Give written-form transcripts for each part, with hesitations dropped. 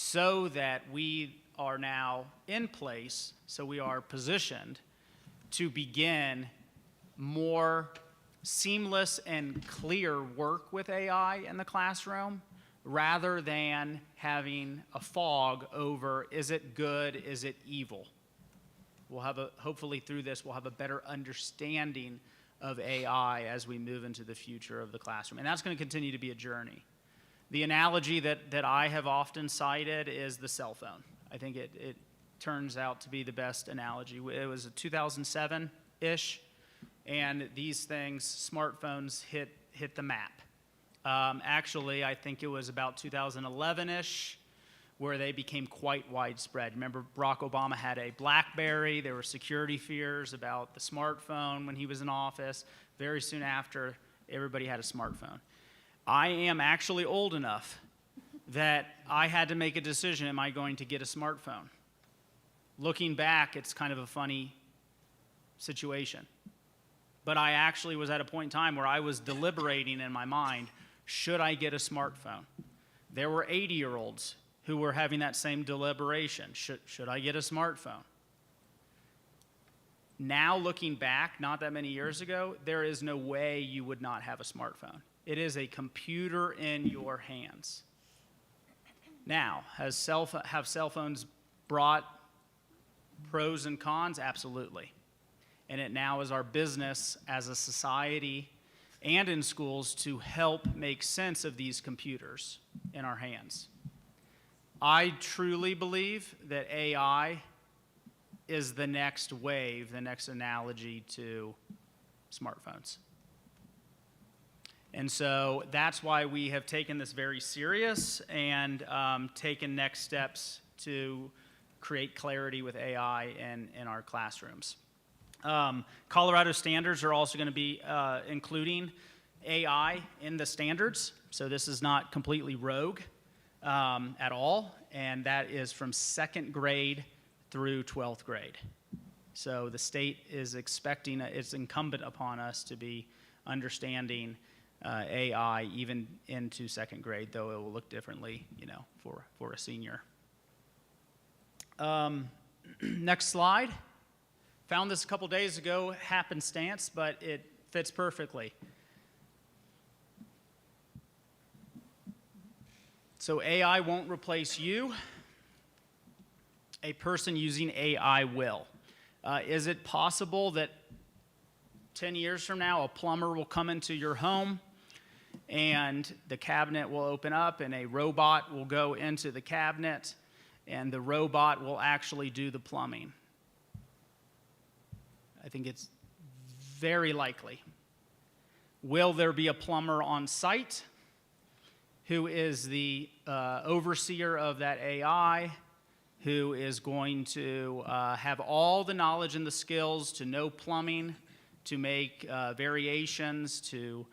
so that we are now in place, so we are positioned to begin more seamless and clear work with AI in the classroom, rather than having a fog over, is it good, is it evil? Hopefully through this, we'll have a better understanding of AI as we move into the future of the classroom. And that's going to continue to be a journey. The analogy that I have often cited is the cell phone. I think it turns out to be the best analogy. It was a 2007-ish, and these things, smartphones, hit the map. Actually, I think it was about 2011-ish where they became quite widespread. Remember, Barack Obama had a BlackBerry. There were security fears about the smartphone when he was in office. Very soon after, everybody had a smartphone. I am actually old enough that I had to make a decision, am I going to get a smartphone? Looking back, it's kind of a funny situation. But I actually was at a point in time where I was deliberating in my mind, should I get a smartphone? There were 80-year-olds who were having that same deliberation. Should I get a smartphone? Now looking back, not that many years ago, there is no way you would not have a smartphone. It is a computer in your hands. Now, have cell phones brought pros and cons? Absolutely. And it now is our business as a society and in schools to help make sense of these computers in our hands. I truly believe that AI is the next wave, the next analogy to smartphones. And so that's why we have taken this very serious and taken next steps to create clarity with AI in our classrooms. Colorado standards are also going to be including AI in the standards, so this is not completely rogue at all, and that is from 2nd grade through 12th grade. So the state is expecting, it's incumbent upon us to be understanding AI even into 2nd grade, though it will look differently, for a senior. Next slide. Found this a couple days ago, happenstance, but it fits perfectly. So AI won't replace you. A person using AI will. Is it possible that 10 years from now, a plumber will come into your home and the cabinet will open up and a robot will go into the cabinet and the robot will actually do the plumbing? I think it's very likely. Will there be a plumber on site who is the overseer of that AI, who is going to have all the knowledge and the skills to know plumbing, to make variations, to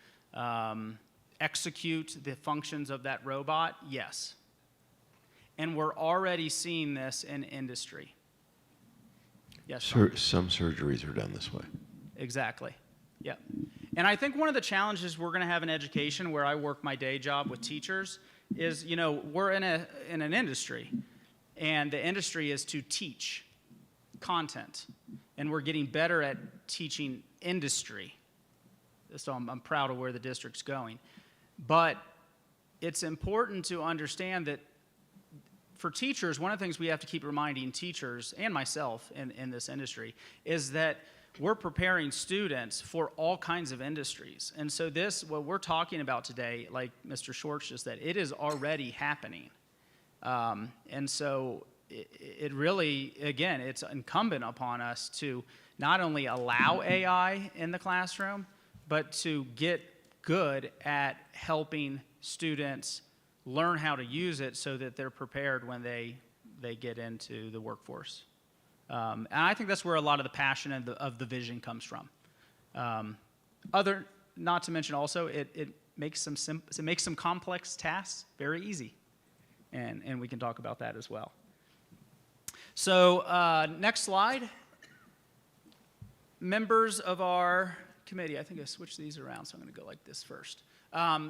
execute the functions of that robot? Yes. And we're already seeing this in industry. Yes, some surgeries are done this way. Exactly. Yeah. And I think one of the challenges we're going to have in education, where I work my day job with teachers, is, we're in an industry, and the industry is to teach content, and we're getting better at teaching industry. So I'm proud of where the district's going. But it's important to understand that for teachers, one of the things we have to keep reminding teachers, and myself in this industry, is that we're preparing students for all kinds of industries. And so what we're talking about today, like Mr. Schwartz just said, it is already happening. And so it really, again, it's incumbent upon us to not only allow AI in the classroom, but to get good at helping students learn how to use it so that they're prepared when they get into the workforce. And I think that's where a lot of the passion of the vision comes from. Not to mention also, it makes some complex tasks very easy, and we can talk about that as well. So next slide. Members of our committee, I think I switched these around, so I'm going to go like this first.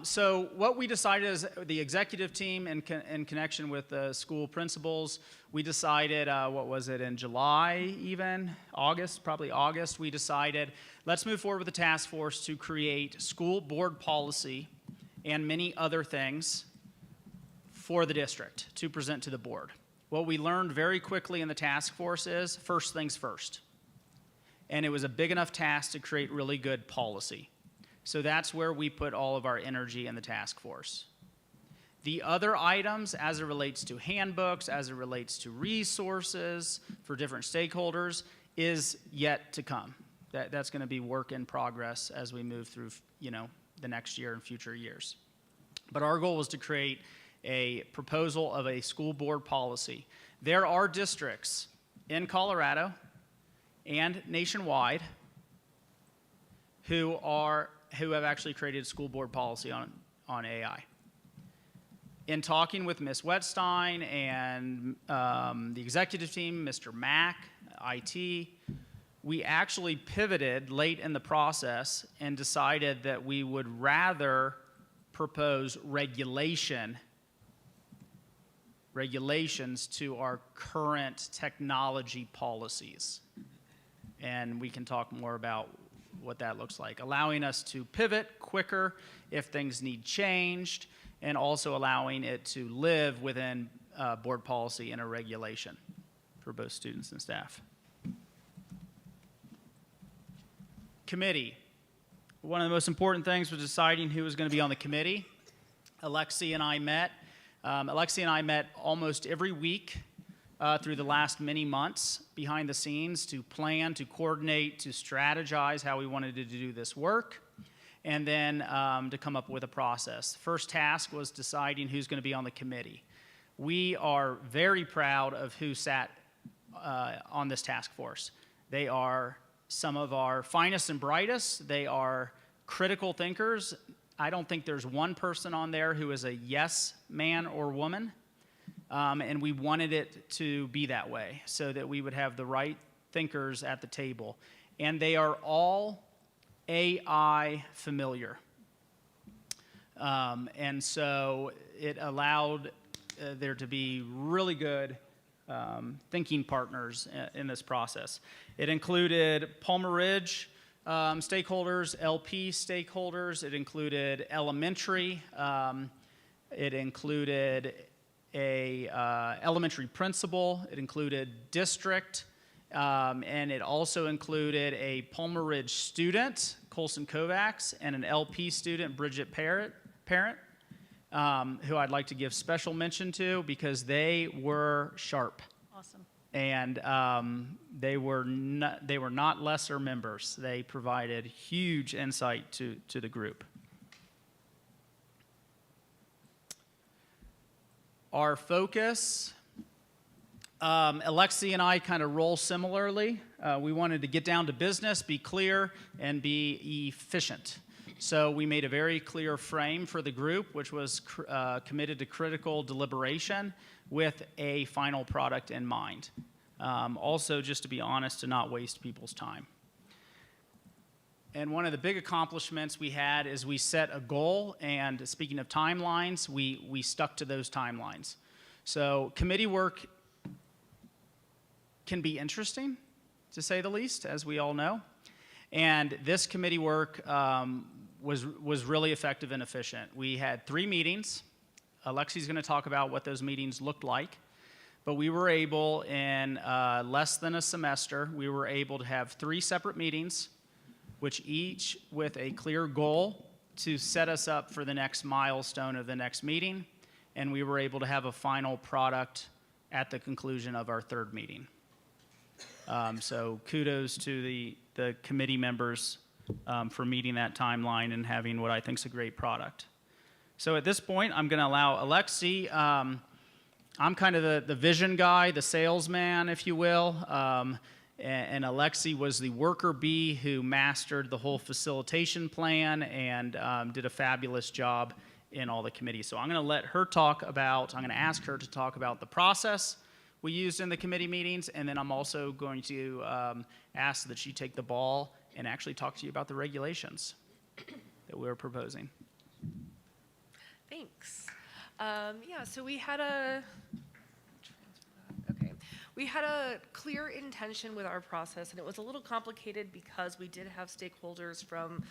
So what we decided as the executive team in connection with the school principals, we decided, what was it, in July even, August, probably August, we decided, let's move forward with the task force to create school board policy and many other things for the district to present to the board. What we learned very quickly in the task force is first things first. And it was a big enough task to create really good policy. So that's where we put all of our energy in the task force. The other items, as it relates to handbooks, as it relates to resources for different stakeholders, is yet to come. That's going to be work in progress as we move through, the next year and future years. But our goal was to create a proposal of a school board policy. There are districts in Colorado and nationwide who have actually created school board policy on AI. In talking with Ms. Wetstein and the executive team, Mr. Mack, IT, we actually pivoted late in the process and decided that we would rather propose regulations to our current technology policies. And we can talk more about what that looks like, allowing us to pivot quicker if things need changed, and also allowing it to live within board policy and a regulation for both students and staff. Committee. One of the most important things was deciding who was going to be on the committee. Alexi and I met. Alexi and I met almost every week through the last many months behind the scenes to plan, to coordinate, to strategize how we wanted to do this work, and then to come up with a process. First task was deciding who's going to be on the committee. We are very proud of who sat on this task force. They are some of our finest and brightest. They are critical thinkers. I don't think there's one person on there who is a yes man or woman. And we wanted it to be that way so that we would have the right thinkers at the table. And they are all AI familiar. And so it allowed there to be really good thinking partners in this process. It included Palmer Ridge stakeholders, LP stakeholders. It included elementary. It included a elementary principal. It included district. And it also included a Palmer Ridge student, Colson Kovacs, and an LP student, Bridget Parent, who I'd like to give special mention to because they were sharp. Awesome. And they were not lesser members. They provided huge insight to the group. Our focus, Alexi and I kind of roll similarly. We wanted to get down to business, be clear, and be efficient. So we made a very clear frame for the group, which was committed to critical deliberation with a final product in mind. Also, just to be honest, to not waste people's time. And one of the big accomplishments we had is we set a goal, and speaking of timelines, we stuck to those timelines. So committee work can be interesting, to say the least, as we all know. And this committee work was really effective and efficient. We had 3 meetings. Alexi's going to talk about what those meetings looked like. But we were able, in less than a semester, we were able to have 3 separate meetings, which each with a clear goal to set us up for the next milestone of the next meeting. And we were able to have a final product at the conclusion of our 3rd meeting. So kudos to the committee members for meeting that timeline and having what I think is a great product. So at this point, I'm going to allow Alexi. I'm kind of the vision guy, the salesman, if you will. And Alexi was the worker bee who mastered the whole facilitation plan and did a fabulous job in all the committees. So I'm going to let her I'm going to ask her to talk about the process we used in the committee meetings, and then I'm also going to ask that she take the ball and actually talk to you about the regulations that we're proposing. Thanks. Yeah, so we had a okay. We had a clear intention with our process, and it was a little complicated because we did have stakeholders from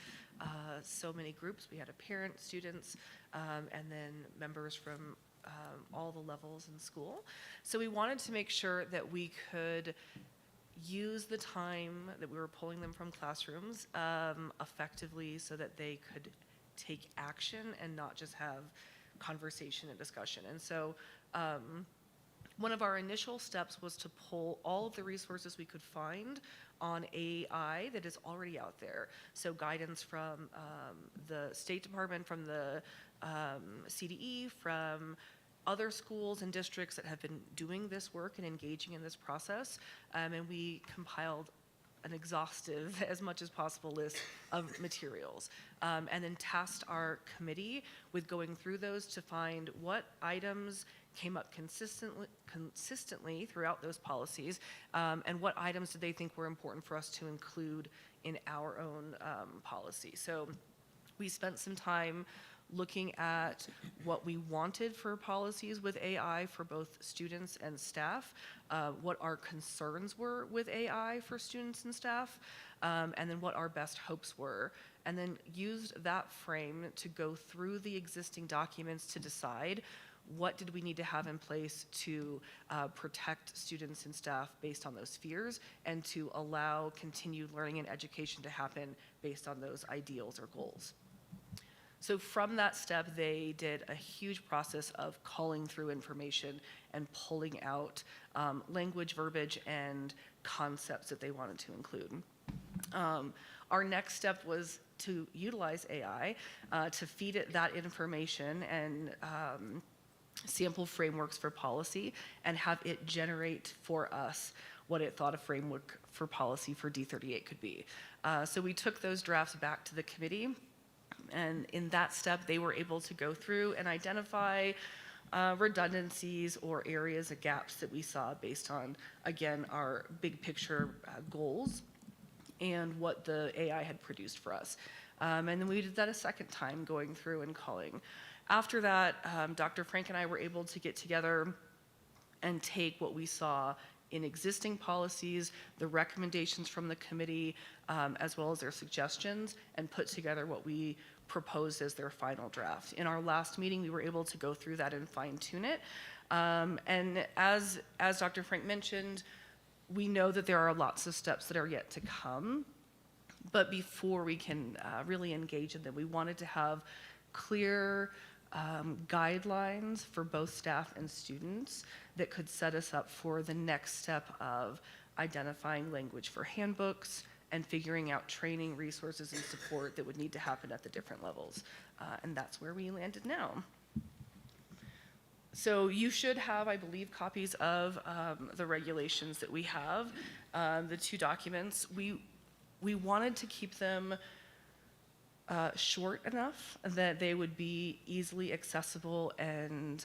so many groups. We had a parent, students, and then members from all the levels in school. So we wanted to make sure that we could use the time that we were pulling them from classrooms effectively so that they could take action and not just have conversation and discussion. And so one of our initial steps was to pull all of the resources we could find on AI that is already out there. So guidance from the State Department, from the CDE, from other schools and districts that have been doing this work and engaging in this process. And we compiled an exhaustive, as much as possible, list of materials. And then tasked our committee with going through those to find what items came up consistently throughout those policies, and what items did they think were important for us to include in our own policy. So we spent some time looking at what we wanted for policies with AI for both students and staff, what our concerns were with AI for students and staff, and then what our best hopes were, and then used that frame to go through the existing documents to decide what did we need to have in place to protect students and staff based on those fears, and to allow continued learning and education to happen based on those ideals or goals. So from that step, they did a huge process of culling through information and pulling out language, verbiage, and concepts that they wanted to include. Our next step was to utilize AI to feed it that information and sample frameworks for policy, and have it generate for us what it thought a framework for policy for D38 could be. So we took those drafts back to the committee. And in that step, they were able to go through and identify redundancies or areas of gaps that we saw based on, again, our big picture goals and what the AI had produced for us. And then we did that a second time, going through and culling. After that, Dr. Frank and I were able to get together and take what we saw in existing policies, the recommendations from the committee, as well as their suggestions, and put together what we proposed as their final draft. In our last meeting, we were able to go through that and fine-tune it. And as Dr. Frank mentioned, we know that there are lots of steps that are yet to come, but before we can really engage in them, we wanted to have clear guidelines for both staff and students that could set us up for the next step of identifying language for handbooks and figuring out training, resources, and support that would need to happen at the different levels. And that's where we landed now. So you should have, I believe, copies of the regulations that we have, the two documents. We wanted to keep them short enough that they would be easily accessible and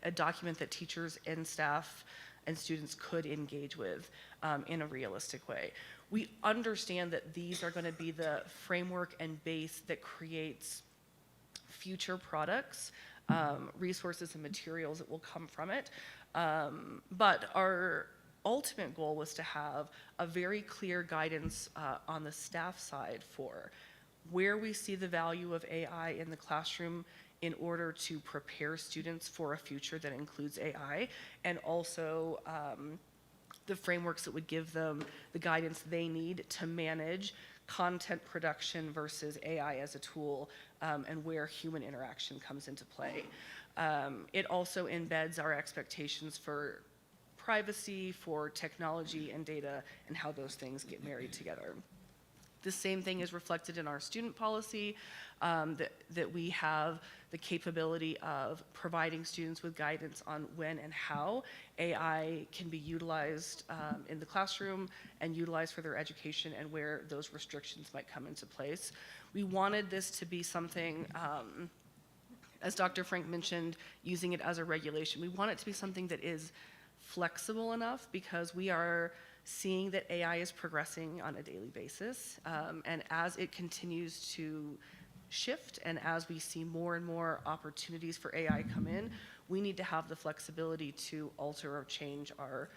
a document that teachers and staff and students could engage with in a realistic way. We understand that these are going to be the framework and base that creates future products, resources and materials that will come from it. But our ultimate goal was to have a very clear guidance on the staff side for where we see the value of AI in the classroom in order to prepare students for a future that includes AI, and also the frameworks that would give them the guidance they need to manage content production versus AI as a tool, and where human interaction comes into play. It also embeds our expectations for privacy, for technology and data, and how those things get married together. The same thing is reflected in our student policy, that we have the capability of providing students with guidance on when and how AI can be utilized in the classroom and utilized for their education, and where those restrictions might come into place. We wanted this to be something, as Dr. Frank mentioned, using it as a regulation. We want it to be something that is flexible enough, because we are seeing that AI is progressing on a daily basis, and as it continues to shift, and as we see more and more opportunities for AI come in, we need to have the flexibility to alter or change our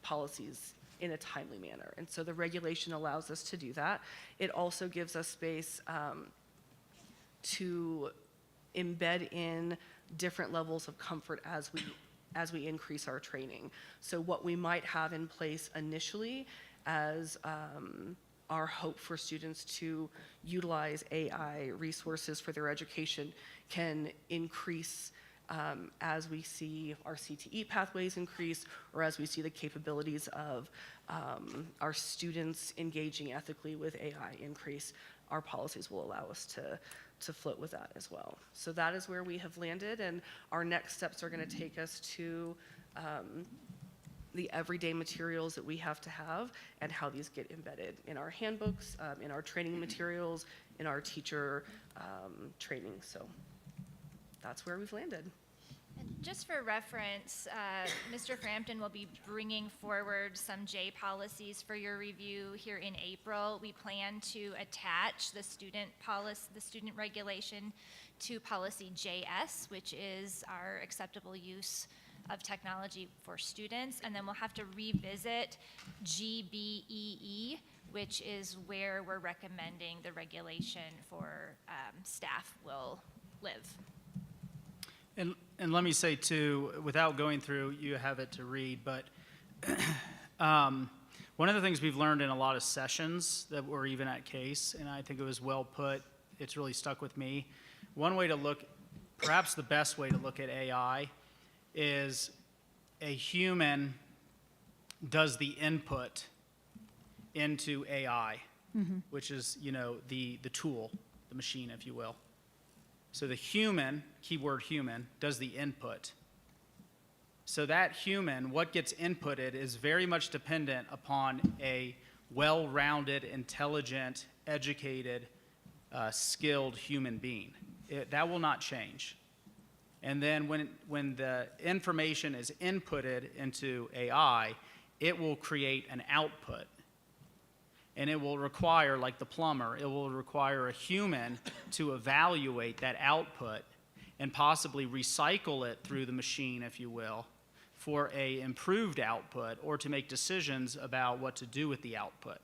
policies in a timely manner. And so the regulation allows us to do that. It also gives us space to embed in different levels of comfort as we increase our training. So what we might have in place initially as our hope for students to utilize AI resources for their education can increase as we see our CTE pathways increase, or as we see the capabilities of our students engaging ethically with AI increase. Our policies will allow us to float with that as well. So that is where we have landed, and our next steps are going to take us to the everyday materials that we have to have and how these get embedded in our handbooks, in our training materials, in our teacher training. So that's where we've landed. And just for reference, Mr. Frampton will be bringing forward some J policies for your review here in April. We plan to attach the student regulation to policy JS, which is our acceptable use of technology for students, and then we'll have to revisit GBEE, which is where we're recommending the regulation for staff will live. And let me say too, without going through, you have it to read, but one of the things we've learned in a lot of sessions that were even at CASE, and I think it was well put, it's really stuck with me. One way to look, perhaps the best way to look at AI, is a human does the input into AI, which is, the tool, the machine, if you will. So the human, keyword human, does the input. So that human, what gets inputted is very much dependent upon a well-rounded, intelligent, educated, skilled human being. That will not change. And then when the information is inputted into AI, it will create an output. And it will require, like the plumber, it will require a human to evaluate that output and possibly recycle it through the machine, if you will, for a improved output or to make decisions about what to do with the output.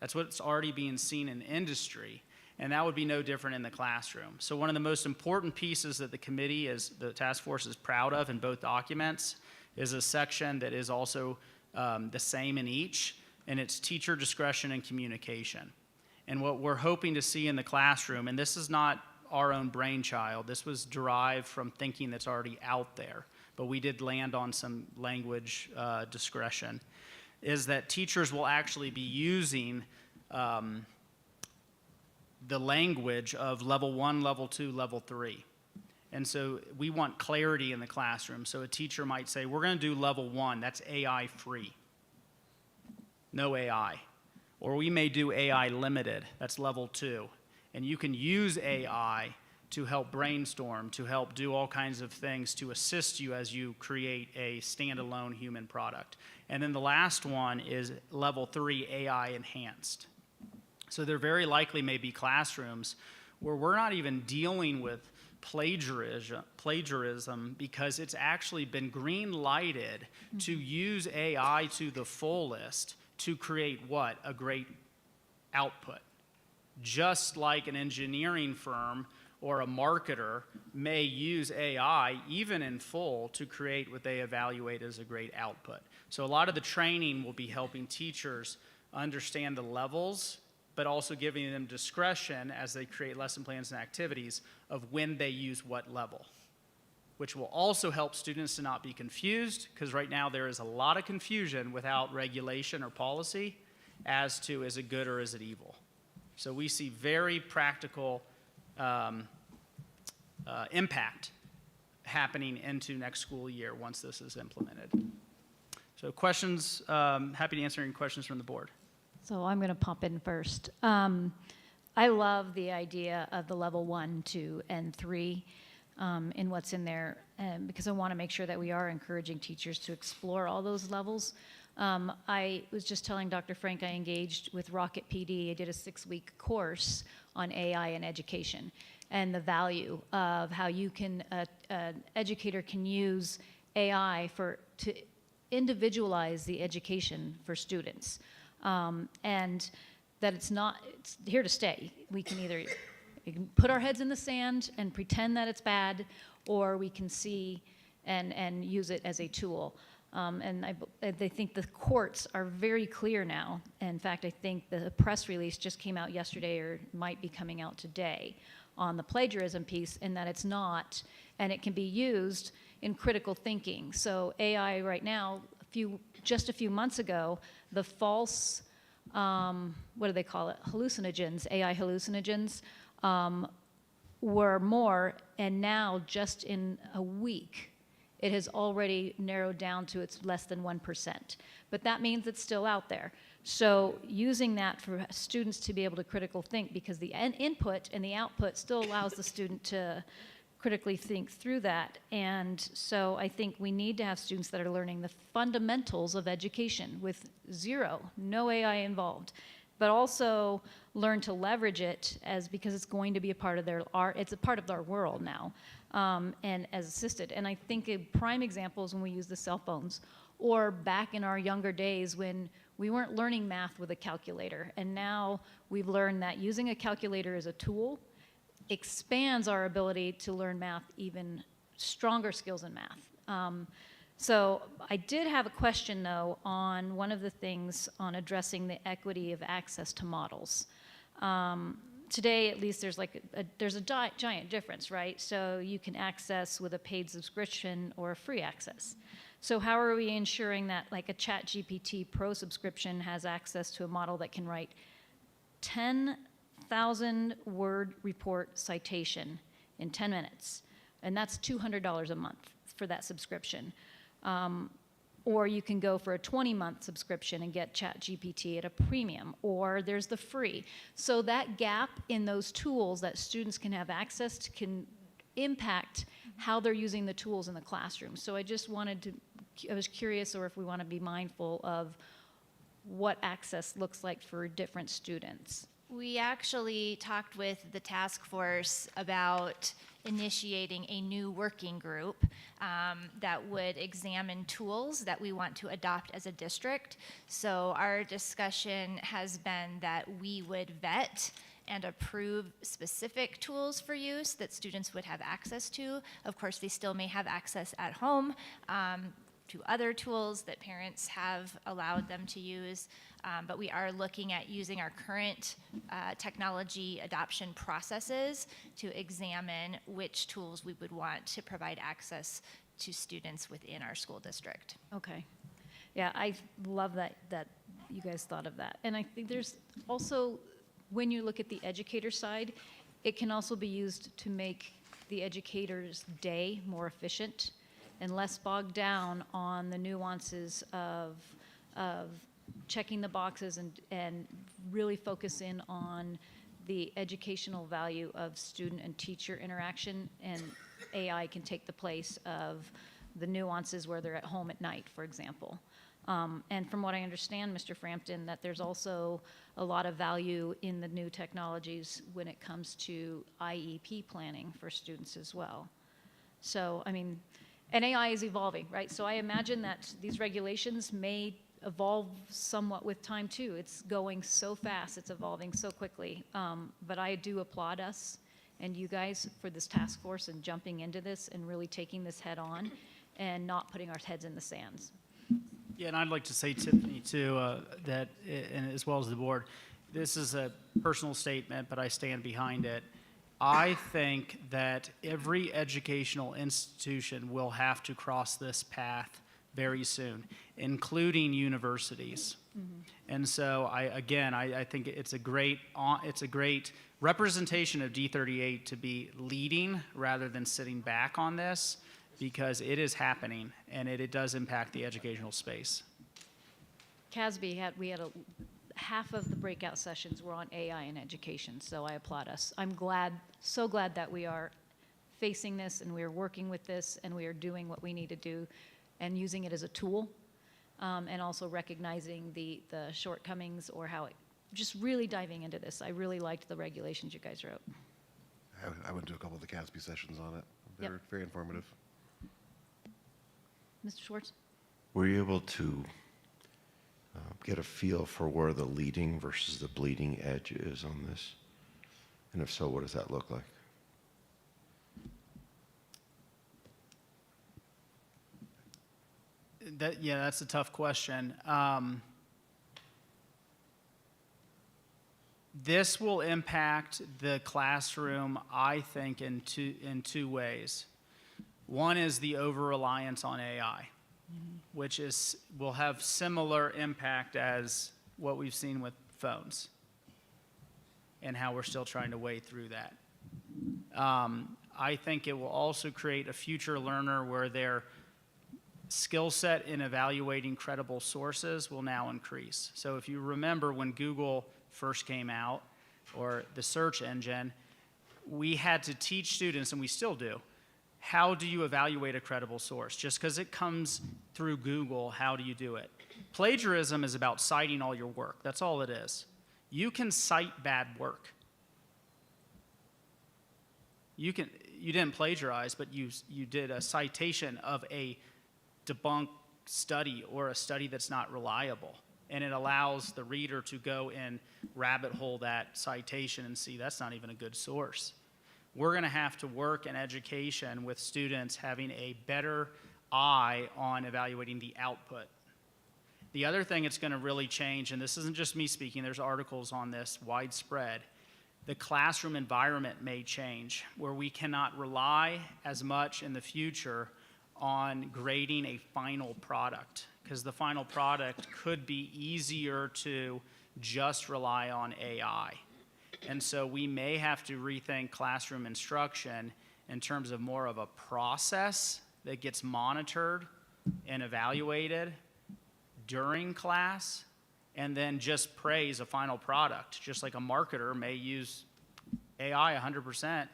That's what's already being seen in industry, and that would be no different in the classroom. So one of the most important pieces that the committee, the task force is proud of in both documents is a section that is also the same in each, and it's teacher discretion and communication. And what we're hoping to see in the classroom, and this is not our own brainchild, this was derived from thinking that's already out there, but we did land on some language discretion, is that teachers will actually be using the language of level 1, level 2, level 3. And so we want clarity in the classroom. So a teacher might say, we're going to do level 1, that's AI free. No AI. Or we may do AI limited, that's level 2. And you can use AI to help brainstorm, to help do all kinds of things to assist you as you create a standalone human product. And then the last one is level 3, AI enhanced. So there very likely may be classrooms where we're not even dealing with plagiarism because it's actually been green lighted to use AI to the fullest to create what? A great output. Just like an engineering firm or a marketer may use AI, even in full, to create what they evaluate as a great output. So a lot of the training will be helping teachers understand the levels, but also giving them discretion as they create lesson plans and activities of when they use what level, which will also help students to not be confused, because right now there is a lot of confusion without regulation or policy as to is it good or is it evil. So we see very practical impact happening into next school year once this is implemented. So questions, happy to answer any questions from the board. So I'm going to pop in first. I love the idea of the level 1, 2, and 3 in what's in there, because I want to make sure that we are encouraging teachers to explore all those levels. I was just telling Dr. Frank I engaged with Rocket PD. I did a 6-week course on AI and education and the value of how you can, an educator can use AI to individualize the education for students. And that it's here to stay. We can put our heads in the sand and pretend that it's bad, or we can see and use it as a tool. And I think the courts are very clear now. In fact, I think the press release just came out yesterday, or might be coming out today, on the plagiarism piece, in that it's not, and it can be used in critical thinking. So AI right now, just a few months ago, the false, what do they call it, hallucinogens, AI hallucinogens, were more, and now just in a week, it has already narrowed down to it's less than 1%. But that means it's still out there. So using that for students to be able to critical think, because the input and the output still allows the student to critically think through that. And so I think we need to have students that are learning the fundamentals of education with no AI involved, but also learn to leverage it because it's going to be a part of it's a part of our world now, and as assisted. And I think a prime example is when we use the cell phones, or back in our younger days when we weren't learning math with a calculator. And now we've learned that using a calculator as a tool expands our ability to learn math, even stronger skills in math. So I did have a question, though, on one of the things on addressing the equity of access to models. Today, at least, there's a giant difference, right? So you can access with a paid subscription or a free access. So how are we ensuring that, like, a ChatGPT Pro subscription has access to a model that can write 10,000 word report citation in 10 minutes? And that's $200 a month for that subscription. Or you can go for a 20-month subscription and get ChatGPT at a premium, or there's the free. So that gap in those tools that students can have access to can impact how they're using the tools in the classroom. So I was curious, or if we want to be mindful of what access looks like for different students. We actually talked with the task force about initiating a new working group that would examine tools that we want to adopt as a district. So our discussion has been that we would vet and approve specific tools for use that students would have access to. Of course, they still may have access at home to other tools that parents have allowed them to use, but we are looking at using our current technology adoption processes to examine which tools we would want to provide access to students within our school district. Okay. Yeah, I love that you guys thought of that. And I think there's also, when you look at the educator side, it can also be used to make the educator's day more efficient and less bogged down on the nuances of checking the boxes and really focus in on the educational value of student and teacher interaction, and AI can take the place of the nuances where they're at home at night, for example. And from what I understand, Mr. Frampton, that there's also a lot of value in the new technologies when it comes to IEP planning for students as well. So, I mean, and AI is evolving, right? So I imagine that these regulations may evolve somewhat with time too. It's going so fast, it's evolving so quickly. But I do applaud us and you guys for this task force and jumping into this and really taking this head on and not putting our heads in the sands. Yeah, and I'd like to say, Tiffany, too, that, and as well as the board, this is a personal statement, but I stand behind it. I think that every educational institution will have to cross this path very soon, including universities. Mm-hmm. And so, I think it's a great representation of D38 to be leading rather than sitting back on this, because it is happening and it does impact the educational space. CASB half of the breakout sessions were on AI in education, so I applaud us. I'm so glad that we are facing this and we are working with this and we are doing what we need to do and using it as a tool and also recognizing the shortcomings or how it, just really diving into this. I really liked the regulations you guys wrote. I went to a couple of the CASB sessions on it. They Yep. were very informative. Mr. Schwartz? Were you able to get a feel for where the leading versus the bleeding edge is on this? And if so, what does that look like? Yeah, that's a tough question. This will impact the classroom, I think, in two ways. One is the over-reliance on AI, which will have similar impact as what we've seen with phones and how we're still trying to wade through that. I think it will also create a future learner where their skill set in evaluating credible sources will now increase. So if you remember when Google first came out, or the search engine, we had to teach students, and we still do, how do you evaluate a credible source? Just because it comes through Google, how do you do it? Plagiarism is about citing all your work. That's all it is. You can cite bad work. You didn't plagiarize, but you did a citation of a debunked study or a study that's not reliable. And it allows the reader to go and rabbit hole that citation and see that's not even a good source. We're going to have to work in education with students having a better eye on evaluating the output. The other thing it's going to really change, and this isn't just me speaking, there's articles on this widespread, the classroom environment may change where we cannot rely as much in the future on grading a final product, because the final product could be easier to just rely on AI. And so we may have to rethink classroom instruction in terms of more of a process that gets monitored and evaluated during class, and then just praise a final product, just like a marketer may use AI 100%,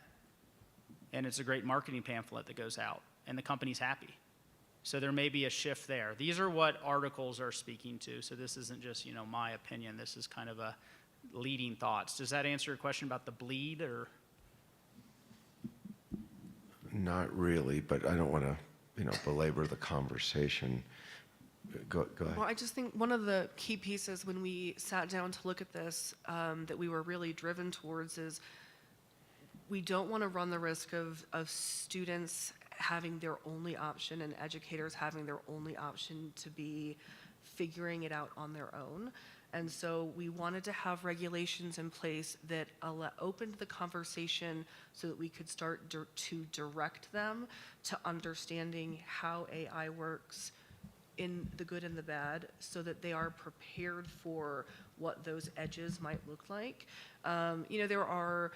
and it's a great marketing pamphlet that goes out, and the company's happy. So there may be a shift there. These are what articles are speaking to, so this isn't just, my opinion. This is kind of a leading thoughts. Does that answer your question about the bleed, or? Not really, but I don't want to, belabor the conversation. Go ahead. Well, I just think one of the key pieces when we sat down to look at this that we were really driven towards is we don't want to run the risk of students having their only option and educators having their only option to be figuring it out on their own. And so we wanted to have regulations in place that opened the conversation so that we could start to direct them to understanding how AI works in the good and the bad, so that they are prepared for what those edges might look like. There are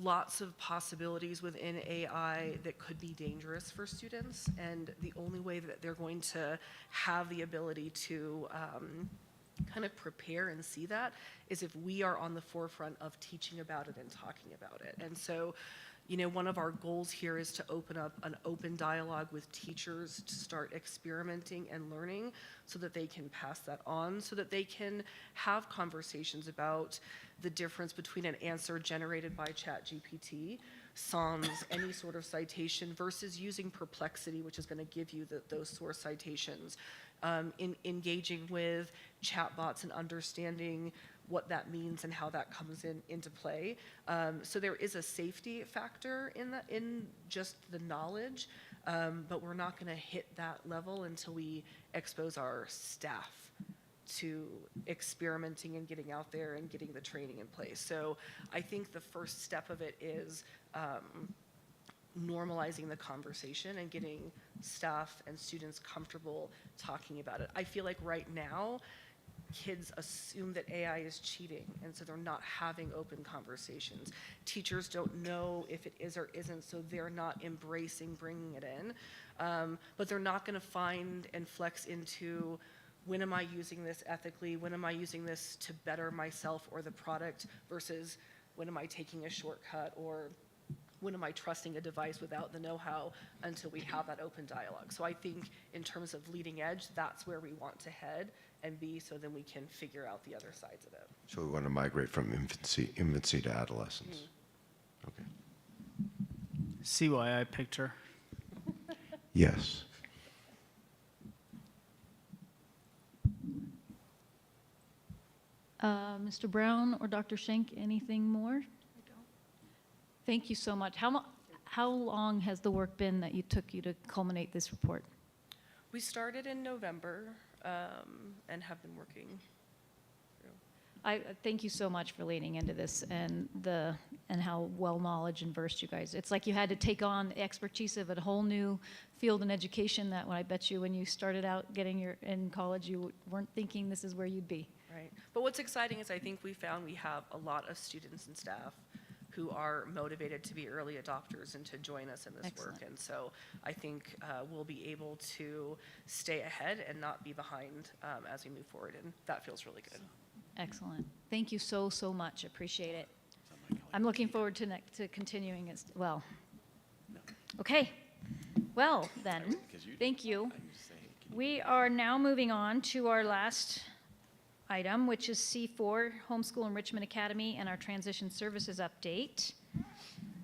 lots of possibilities within AI that could be dangerous for students, and the only way that they're going to have the ability to kind of prepare and see that is if we are on the forefront of teaching about it and talking about it. And so, one of our goals here is to open up an open dialogue with teachers to start experimenting and learning so that they can pass that on, so that they can have conversations about the difference between an answer generated by ChatGPT, sans any sort of citation, versus using Perplexity, which is going to give you those source citations, in engaging with chatbots and understanding what that means and how that comes into play. So there is a safety factor in just the knowledge, but we're not going to hit that level until we expose our staff to experimenting and getting out there and getting the training in place. So I think the first step of it is normalizing the conversation and getting staff and students comfortable talking about it. I feel like right now, kids assume that AI is cheating, and so they're not having open conversations. Teachers don't know if it is or isn't, so they're not embracing bringing it in. But they're not going to find and flex into, when am I using this ethically? When am I using this to better myself or the product, versus when am I taking a shortcut or when am I trusting a device without the know-how until we have that open dialogue? So I think in terms of leading edge, that's where we want to head and be, so then we can figure out the other sides of it. So we want to migrate from infancy to adolescence. Okay. See why I picked her. Yes. Mr. Brown or Dr. Schenk, anything more? Thank you so much. How long has the work been that took you to culminate this report? We started in November and have been working through. I thank you so much for leaning into this and how well knowledge and versed you guys. It's like you had to take on the expertise of a whole new field in education that I bet you when you started out in college, you weren't thinking this is where you'd be. Right. But what's exciting is I think we found we have a lot of students and staff who are motivated to be early adopters and to join us in this work. Excellent. And so I think we'll be able to stay ahead and not be behind as we move forward. And that feels really good. Excellent. Thank you so, so much. Appreciate it. I'm looking forward to continuing as well. Okay. Well, then, thank you. We are now moving on to our last item, which is C4, Homeschool Enrichment Academy, and our Transition Services Update.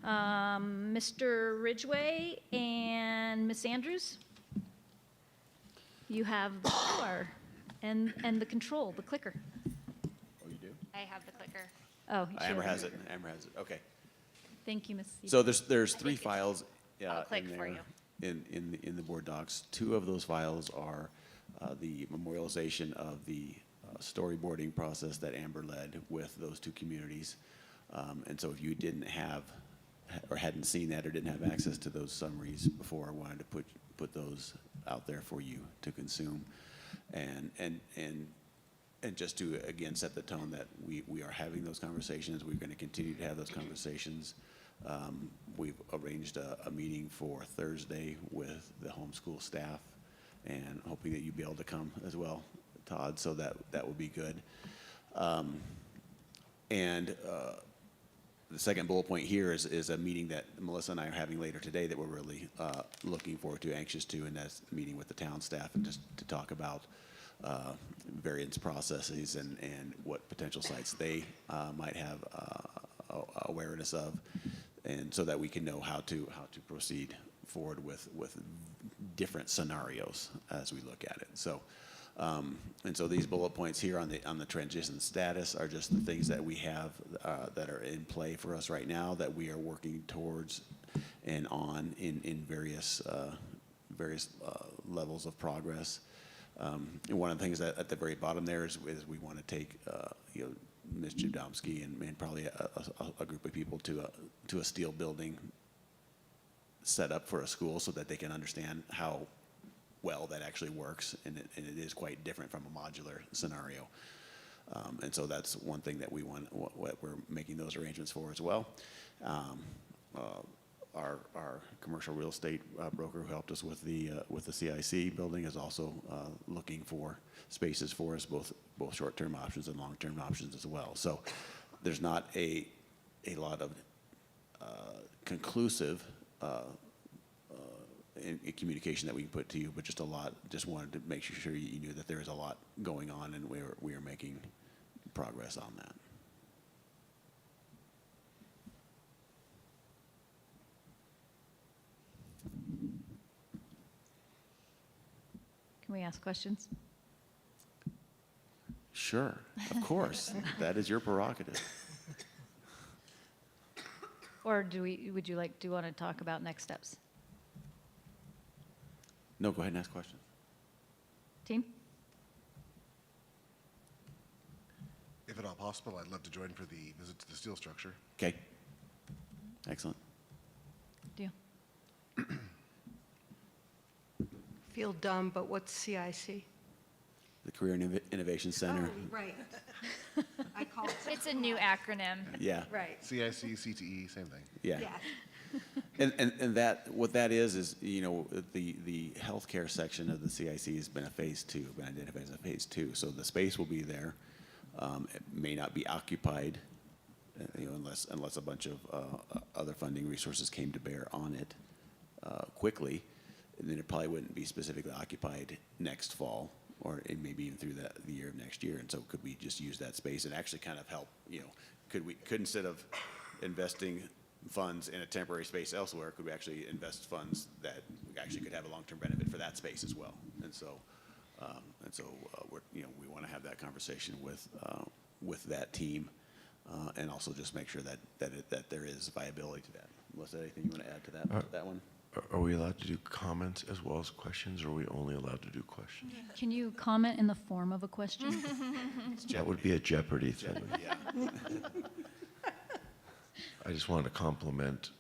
Mr. Ridgway and Ms. Andrews, you have the floor and the control, the clicker. Oh, you do? I have the clicker. Oh, you Amber should- has it. Amber has it. Okay. Thank you, Ms. So there's three files I'll click in for there you. in the board docs. Two of those files are the memorialization of the storyboarding process that Amber led with those two communities. And so if you didn't have or hadn't seen that or didn't have access to those summaries before, I wanted to put those out there for you to consume. And just to, again, set the tone that we are having those conversations. We're going to continue to have those conversations. We've arranged a meeting for Thursday with the homeschool staff, and hoping that you'll be able to come as well, Todd, so that will be good. The second bullet point here is a meeting that Melissa and I are having later today that we're really looking forward to, anxious to, and that's a meeting with the town staff and just to talk about variance processes and what potential sites they might have awareness of, and so that we can know how to proceed forward with different scenarios as we look at it. So, and so these bullet points here on the transition status are just the things that we have that are in play for us right now that we are working towards and on in various levels of progress. And one of the things that at the very bottom there is we want to take Ms. Judomsky and probably a group of people to a steel building set up for a school so that they can understand how well that actually works, and it is quite different from a modular scenario. And so that's one thing that what we're making those arrangements for as well. Our commercial real estate broker who helped us with the CIC building is also looking for spaces for us, both short-term options and long-term options as well. So there's not a lot of conclusive in communication that we can put to you, but just wanted to make sure you knew that there is a lot going on, and we are making progress on that. Can we ask questions? Sure, of course. That is your prerogative. Or do you want to talk about next steps? No, go ahead and ask questions. Team? If at all possible, I'd love to join for the visit to the steel structure. Okay. Excellent. Deal. Feel dumb, but what's CIC? The Career and Innovation Center. Oh, right. I call it. It's a new acronym. Yeah. Right. CIC, CTE, same thing. Yeah. Yeah. And that, what that is, the healthcare section of the CIC has been identified as a phase two. So the space will be there. It may not be occupied unless a bunch of other funding resources came to bear on it quickly, then it probably wouldn't be specifically occupied next fall, or maybe even through the year of next year. And so could we just use that space and actually kind of help, could instead of investing funds in a temporary space elsewhere, could we actually invest funds that actually could have a long-term benefit for that space as well? And so we want to have that conversation with that team, and also just make sure that there is viability to that. Melissa, anything you want to add to that one? Are we allowed to do comments as well as questions, or are we only allowed to do questions? Can you comment in the form of a question? That would be a Jeopardy thing. Yeah. I just wanted to compliment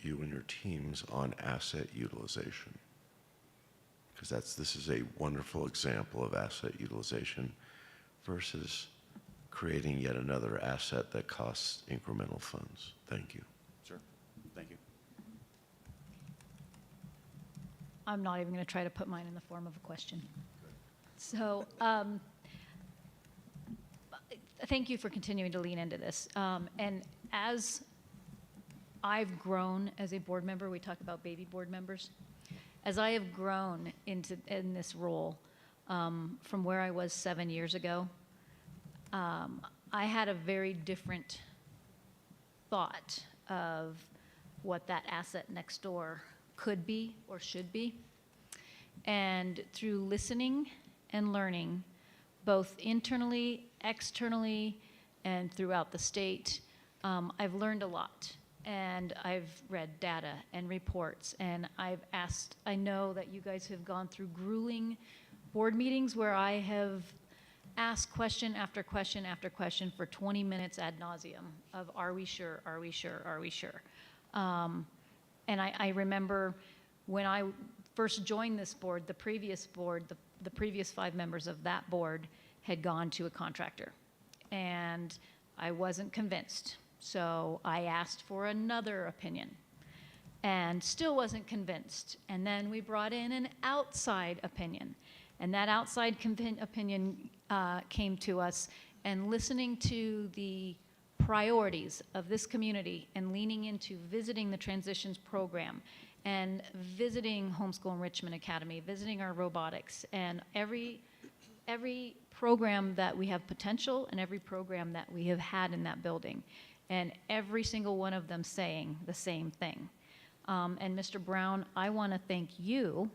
you and your teams on asset utilization, because this is a wonderful example of asset utilization versus creating yet another asset that costs incremental funds. Thank you. Sure. Thank you. I'm not even going to try to put mine in the form of a question. So thank you for continuing to lean into this. And as I've grown as a board member, we talk about baby board members. As I have grown in this role, from where I was 7 years ago, I had a very different thought of what that asset next door could be or should be. And through listening and learning, both internally, externally, and throughout the state, I've learned a lot. And I've read data and reports, and I know that you guys have gone through grueling board meetings where I have asked question after question after question for 20 minutes ad nauseum of, are we sure, are we sure, are we sure? And I remember when I first joined this board, the previous 5 members of that board had gone to a contractor, and I wasn't convinced. So I asked for another opinion and still wasn't convinced. And then we brought in an outside opinion. And that outside opinion came to us, and listening to the priorities of this community and leaning into visiting the Transitions program and visiting Homeschool Enrichment Academy, visiting our robotics, and every program that we have potential and every program that we have had in that building. And every single one of them saying the same thing. And Mr. Brown, I want to thank you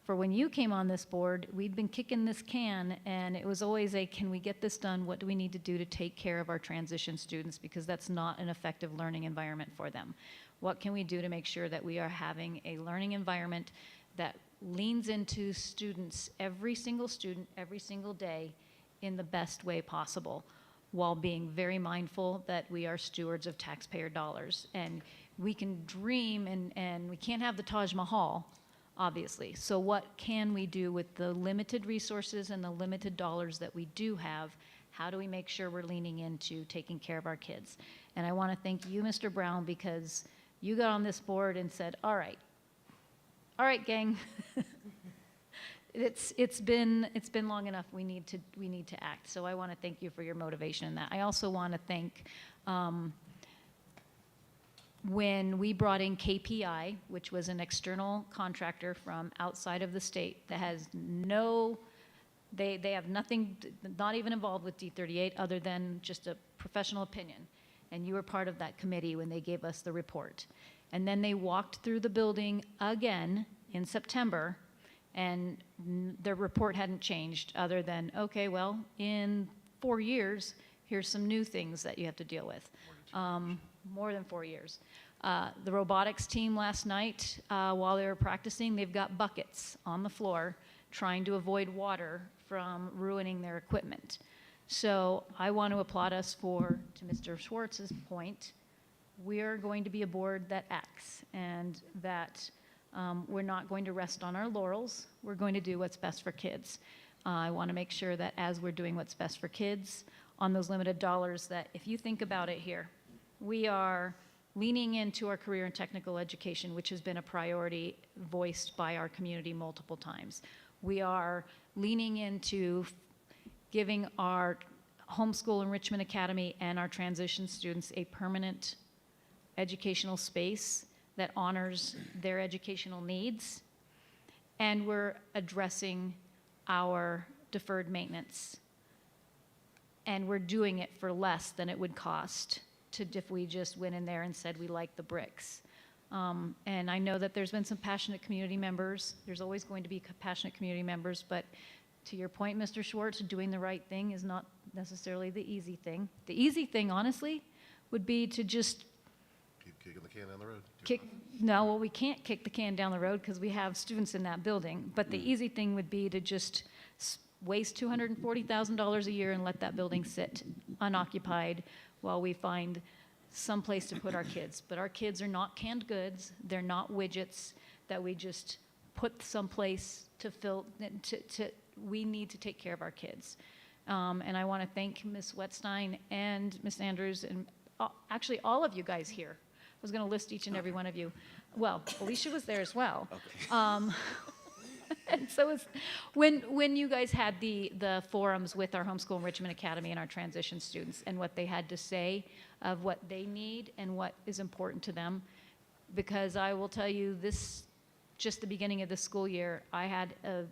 for when you came on this board. We'd been kicking this can, and it was always can we get this done? What do we need to do to take care of our transition students? Because that's not an effective learning environment for them. What can we do to make sure that we are having a learning environment that leans into students, every single student, every single day, in the best way possible, while being very mindful that we are stewards of taxpayer dollars. And we can dream, and we can't have the Taj Mahal, obviously. So what can we do with the limited resources and the limited dollars that we do have? How do we make sure we're leaning into taking care of our kids? And I want to thank you, Mr. Brown, because you got on this board and said, all right, gang, it's been long enough. We need to act. So I want to thank you for your motivation in that. I also want to thank when we brought in KPI, which was an external contractor from outside of the state that has they have nothing, not even involved with D38 other than just a professional opinion. And you were part of that committee when they gave us the report. And then they walked through the building again in September, and their report hadn't changed other than, okay, well, in 4 years, here's some new things that you have to deal with. More than 4 years. The robotics team last night, while they were practicing, they've got buckets on the floor trying to avoid water from ruining their equipment. So I want to applaud us to Mr. Schwartz's point, we're going to be a board that acts, and that we're not going to rest on our laurels. We're going to do what's best for kids. I want to make sure that as we're doing what's best for kids on those limited dollars, that if you think about it here, we are leaning into our career and technical education, which has been a priority voiced by our community multiple times. We are leaning into giving our Homeschool Enrichment Academy and our transition students a permanent educational space that honors their educational needs. And we're addressing our deferred maintenance. And we're doing it for less than it would cost if we just went in there and said we like the bricks. And I know that there's been some passionate community members. There's always going to be passionate community members, but to your point, Mr. Schwartz, doing the right thing is not necessarily the easy thing. The easy thing, honestly, would be to just Keep kicking the can down the road. well, we can't kick the can down the road because we have students in that building. But the easy thing would be to just waste $240,000 a year and let that building sit unoccupied while we find some place to put our kids. But our kids are not canned goods. They're not widgets that we just put someplace to fill. We need to take care of our kids. And I want to thank Ms. Wetstein and Ms. Andrews and actually all of you guys here. I was going to list each and every one of you. Well, Alicia was there as well. Okay. And so it's, when you guys had the forums with our Homeschool Enrichment Academy and our transition students and what they had to say of what they need and what is important to them, because I will tell you this, just the beginning of the school year, I had a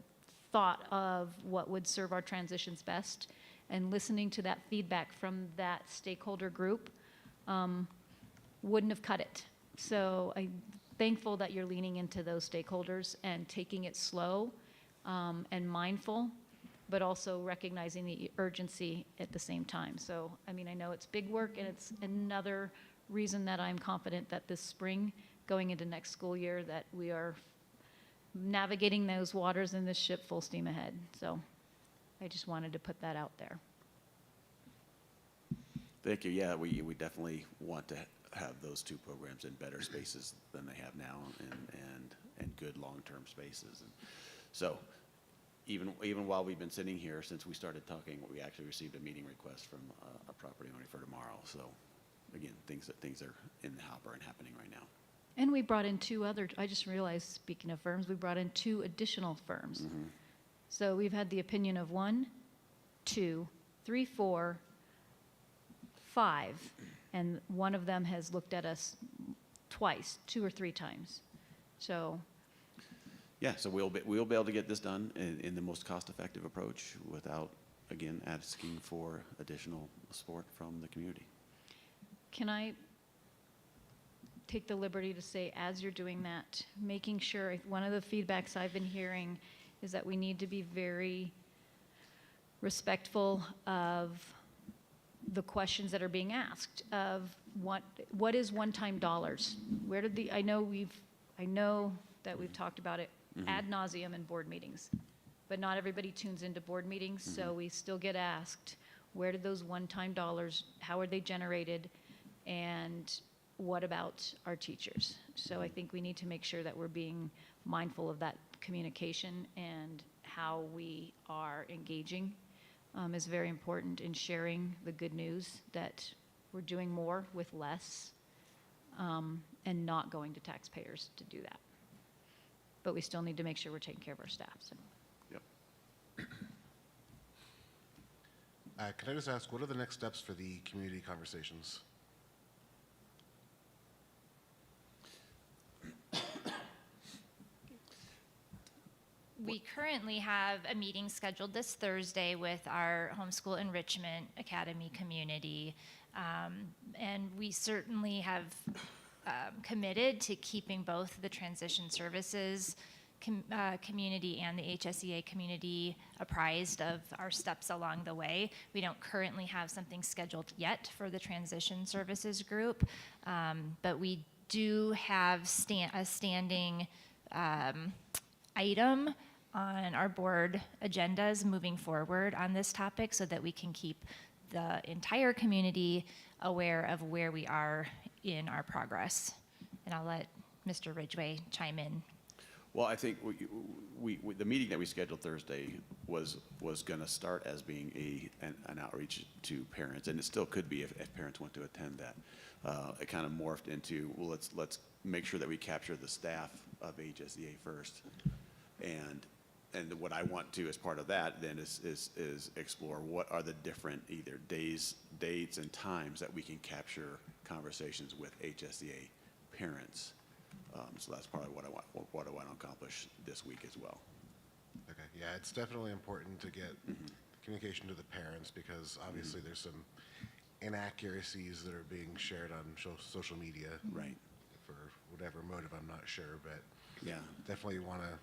thought of what would serve our transitions best, and listening to that feedback from that stakeholder group wouldn't have cut it. So I'm thankful that you're leaning into those stakeholders and taking it slow and mindful, but also recognizing the urgency at the same time. So, I mean, I know it's big work, and it's another reason that I'm confident that this spring, going into next school year, that we are navigating those waters in this ship full steam ahead. So I just wanted to put that out there. Thank you. Yeah, we definitely want to have those two programs in better spaces than they have now, and good long-term spaces. And so even while we've been sitting here since we started talking, we actually received a meeting request from a property owner for tomorrow. So again, things are in the hopper and happening right now. And we brought in two other, I just realized, speaking of firms, we brought in two additional firms. Mm-hmm. So we've had the opinion of 1, 2, 3, 4, 5, and one of them has looked at us twice, 2 or 3 times. So Yeah, so we'll be able to get this done in the most cost-effective approach without, again, asking for additional support from the community. can I take the liberty to say, as you're doing that, making sure, one of the feedbacks I've been hearing is that we need to be very respectful of the questions that are being asked of what is one-time dollars? Where did I know that we've talked about it ad nauseum in board meetings, but not everybody tunes into board meetings, so we still get asked, where did those one-time dollars, how are they generated, and what about our teachers? So I think we need to make sure that we're being mindful of that communication, and how we are engaging is very important in sharing the good news that we're doing more with less, and not going to taxpayers to do that. But we still need to make sure we're taking care of our staff. So. Yep. Can I just ask, what are the next steps for the community conversations? We currently have a meeting scheduled this Thursday with our Homeschool Enrichment Academy community. And we certainly have committed to keeping both the transition services community and the HSEA community apprised of our steps along the way. We don't currently have something scheduled yet for the transition services group, but we do have a standing item on our board agendas moving forward on this topic, so that we can keep the entire community aware of where we are in our progress. And I'll let Mr. Ridgway chime in. Well, I think the meeting that we scheduled Thursday was going to start as being an outreach to parents, and it still could be if parents want to attend that. It kind of morphed into, well, let's make sure that we capture the staff of HSEA first, and and what I want to, as part of that, then is explore what are the different either days, dates, and times that we can capture conversations with HSEA parents. So that's part of what I want to accomplish this week as well. Okay, yeah, it's definitely important to get communication to the parents because obviously there's some inaccuracies that are being shared on social media. Right. For whatever motive, I'm not sure, but Yeah. definitely want to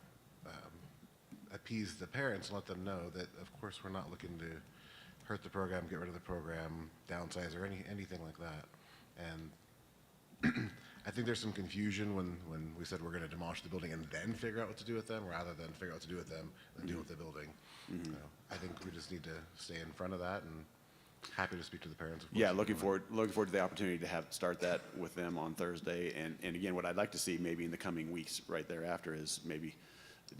appease the parents and let them know that, of course, we're not looking to hurt the program, get rid of the program, downsize, or anything like that. And I think there's some confusion when we said we're going to demolish the building and then figure out what to do with them, rather than figure out what to do with them and deal with the building. I think we just need to stay in front of that, and happy to speak to the parents. Of course, Yeah, if looking you want. forward to the opportunity to start that with them on Thursday. And again, what I'd like to see maybe in the coming weeks right thereafter is maybe,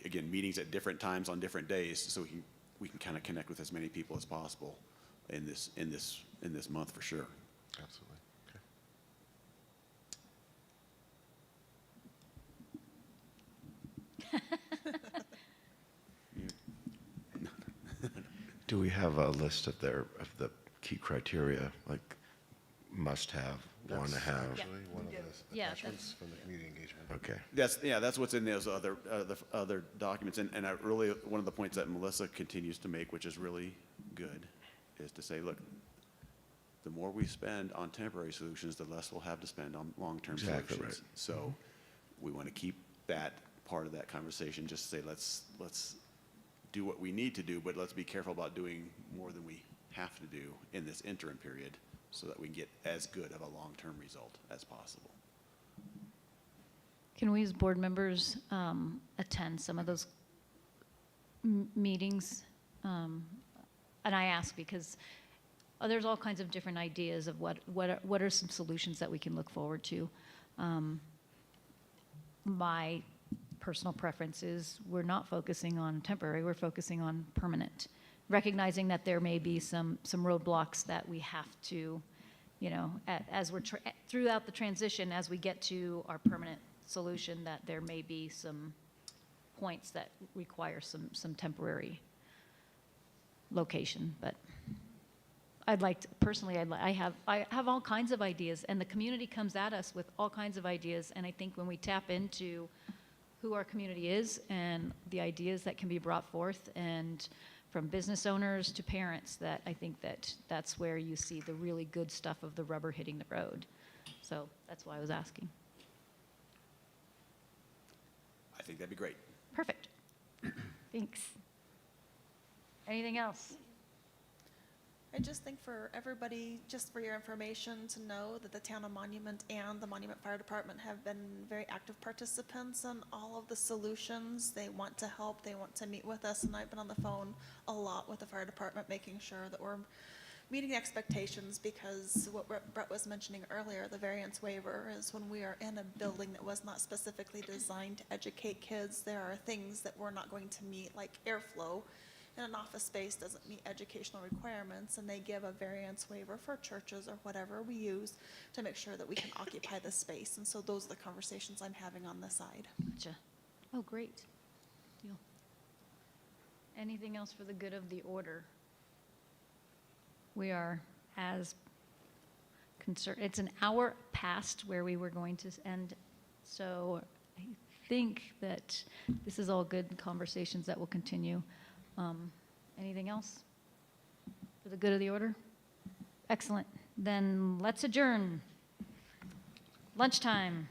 again, meetings at different times on different days, so we can kind of connect with as many people as possible in this month for sure. Absolutely. Okay. Do we have a list of the key criteria, like must have, want to That's have? actually one of the Yeah, attachments from the community engagement. Okay. That's what's in those other documents. And I really, one of the points that Melissa continues to make, which is really good, is to say, look, the more we spend on temporary solutions, the less we'll have to spend on long-term Exactly solutions. right. So we want to keep that part of that conversation, just say, let's do what we need to do, but let's be careful about doing more than we have to do in this interim period so that we can get as good of a long-term result as possible. Can we as board members attend some of those meetings? And I ask because there's all kinds of different ideas of what are some solutions that we can look forward to. My personal preference is we're not focusing on temporary, we're focusing on permanent, recognizing that there may be some roadblocks that we have to, as we're throughout the transition, as we get to our permanent solution, that there may be some points that require some temporary location. But I'd like to, personally, I have all kinds of ideas, and the community comes at us with all kinds of ideas, and I think when we tap into who our community is and the ideas that can be brought forth, and from business owners to parents, that I think that's where you see the really good stuff of the rubber hitting the road. So that's why I was asking. I think that'd be great. Perfect. Thanks. Anything else? I just think for everybody, just for your information, to know that the town of Monument and the Monument Fire Department have been very active participants in all of the solutions. They want to help, they want to meet with us, and I've been on the phone a lot with the fire department, making sure that we're meeting expectations, because what Brett was mentioning earlier, the variance waiver, is when we are in a building that was not specifically designed to educate kids, there are things that we're not going to meet, like airflow in an office space doesn't meet educational requirements, and they give a variance waiver for churches or whatever we use to make sure that we can occupy the space. And so those are the conversations I'm having on the side. Gotcha. Oh, great. Deal. Anything else for the good of the order? We are as concerned. It's an hour past where we were going to end, so I think that this is all good conversations that will continue. Anything else for the good of the order? Excellent. Then let's adjourn. Lunchtime.